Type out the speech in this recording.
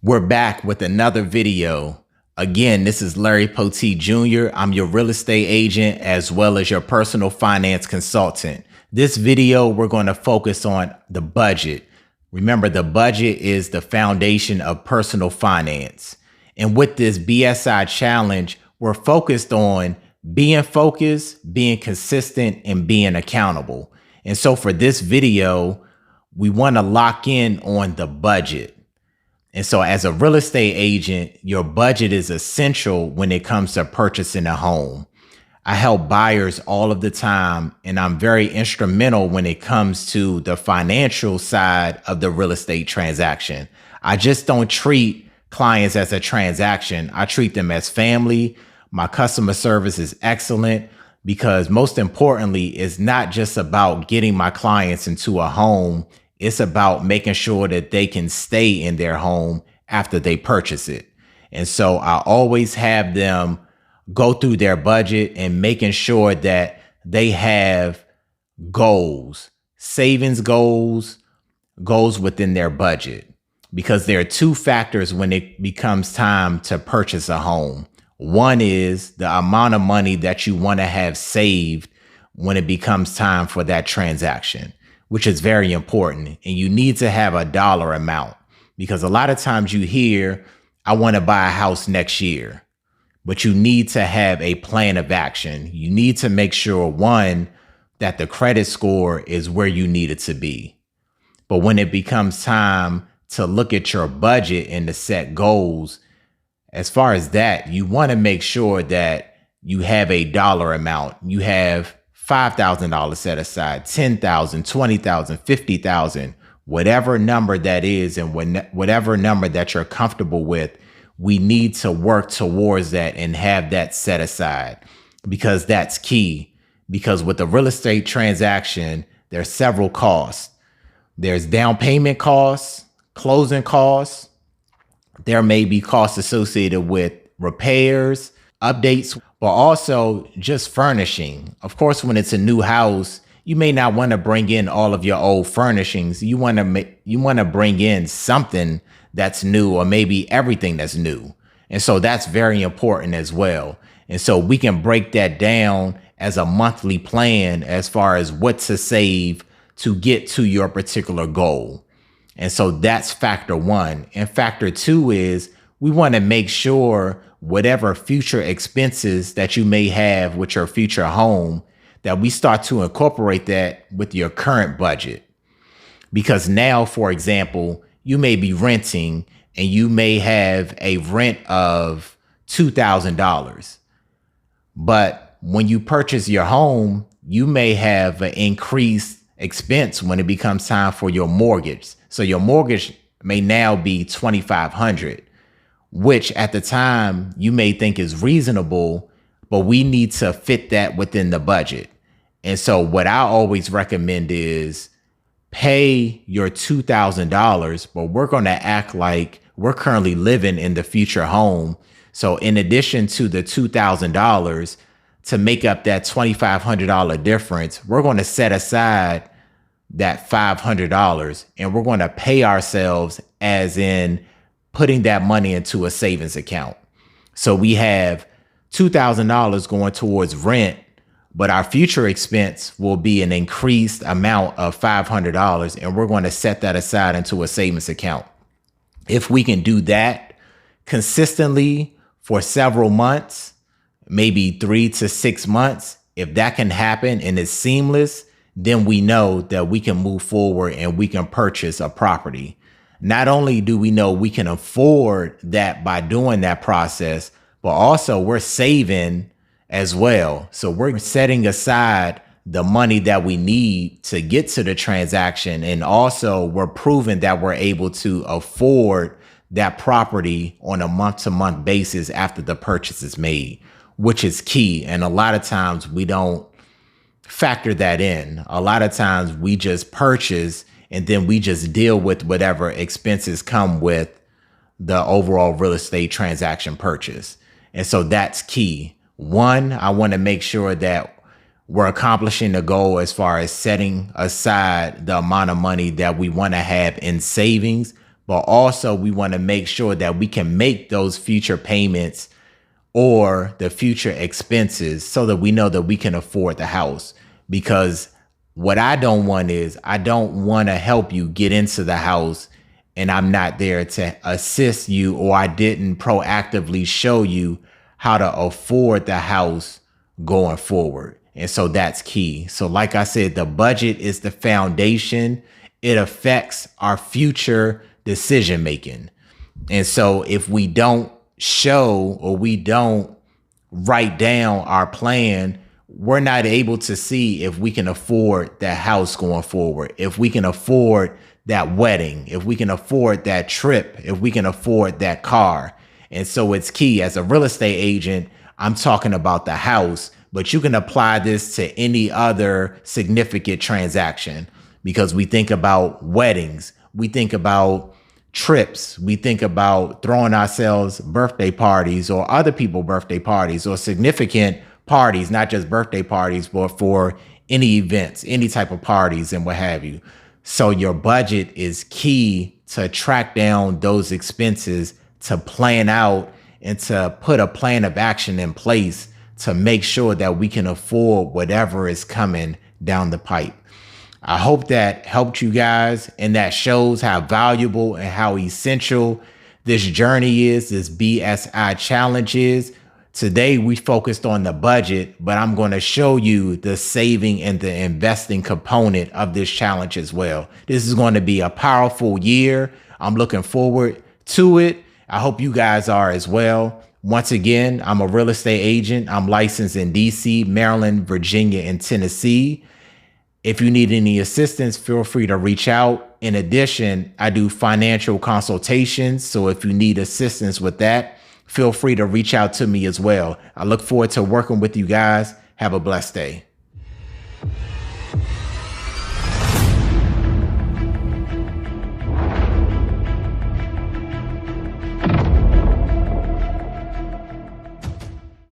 We're back with another video. Again, this is Larry Poteat Jr. I'm your real estate agent as well as your personal finance consultant. This video, we're going to focus on the budget. Remember, the budget is the foundation of personal finance. And with this BSI challenge, we're focused on being focused, being consistent, and being accountable. And so for this video, we want to lock in on the budget. And so as a real estate agent, your budget is essential when it comes to purchasing a home. I help buyers all of the time, and I'm very instrumental when it comes to the financial side of the real estate transaction. I just don't treat clients as a transaction. I treat them as family. My customer service is excellent because most importantly, it's not just about getting my clients into a home. It's about making sure that they can stay in their home after they purchase it. And so I always have them go through their budget and making sure that they have goals, savings goals within their budget, because there are two factors when it becomes time to purchase a home. One is the amount of money that you want to have saved when it becomes time for that transaction, which is very important. And you need to have a dollar amount, because a lot of times you hear, I want to buy a house next year, but you need to have a plan of action. You need to make sure, one, that the credit score is where you need it to be. But when it becomes time to look at your budget and to set goals, as far as that, you want to make sure that you have a dollar amount. You have $5,000 set aside, $10,000, $20,000, $50,000, whatever number that is, and whatever number that you're comfortable with, we need to work towards that and have that set aside, because that's key. Because with the real estate transaction, there's several costs. There's down payment costs, closing costs. There may be costs associated with repairs, updates, but also just furnishing. Of course, when it's a new house, you may not want to bring in all of your old furnishings. You want to bring in something that's new, or maybe everything that's new. And so that's very important as well. And so we can break that down as a monthly plan as far as what to save to get to your particular goal. And so that's factor one. And factor two is we want to make sure whatever future expenses that you may have with your future home, that we start to incorporate that with your current budget. Because now, for example, you may be renting and you may have a rent of $2,000. But when you purchase your home, you may have an increased expense when it becomes time for your mortgage. So your mortgage may now be $2,500, which at the time you may think is reasonable, but we need to fit that within the budget. And so what I always recommend is pay your $2,000, but we're going to act like we're currently living in the future home. So in addition to the $2,000, to make up that $2,500 difference, we're going to set aside that $500 and we're going to pay ourselves, as in putting that money into a savings account. So we have $2,000 going towards rent, but our future expense will be an increased amount of $500, and we're going to set that aside into a savings account. If we can do that consistently for several months, maybe 3 to 6 months, if that can happen and it's seamless, then we know that we can move forward and we can purchase a property. Not only do we know we can afford that by doing that process, but also we're saving as well. So we're setting aside the money that we need to get to the transaction. And also we're proving that we're able to afford that property on a month-to-month basis after the purchase is made, which is key. And a lot of times we don't factor that in. A lot of times we just purchase and then we just deal with whatever expenses come with the overall real estate transaction purchase. And so that's key. One, I want to make sure that we're accomplishing the goal as far as setting aside the amount of money that we want to have in savings. but also we want to make sure that we can make those future payments or the future expenses so that we know that we can afford the house. Because what I don't want is I don't want to help you get into the house and I'm not there to assist you, or I didn't proactively show you how to afford the house going forward. And so that's key. So like I said, the budget is the foundation. It affects our future decision making. And so if we don't show or we don't write down our plan, we're not able to see if we can afford that house going forward, if we can afford that wedding, if we can afford that trip, if we can afford that car. And so it's key. As a real estate agent, I'm talking about the house, but you can apply this to any other significant transaction, because we think about weddings, we think about trips, we think about throwing ourselves birthday parties or other people's birthday parties or significant parties, not just birthday parties, but for any events, any type of parties and what have you. So your budget is key to track down those expenses, to plan out and to put a plan of action in place to make sure that we can afford whatever is coming down the pipe. I hope that helped you guys, and that shows how valuable and how essential this journey is, this BSI challenge is. Today, we focused on the budget, but I'm going to show you the saving and the investing component of this challenge as well. This is going to be a powerful year. I'm looking forward to it. I hope you guys are as well. Once again, I'm a real estate agent. I'm licensed in DC, Maryland, Virginia, and Tennessee. If you need any assistance, feel free to reach out. In addition, I do financial consultations. So if you need assistance with that, feel free to reach out to me as well. I look forward to working with you guys. Have a blessed day.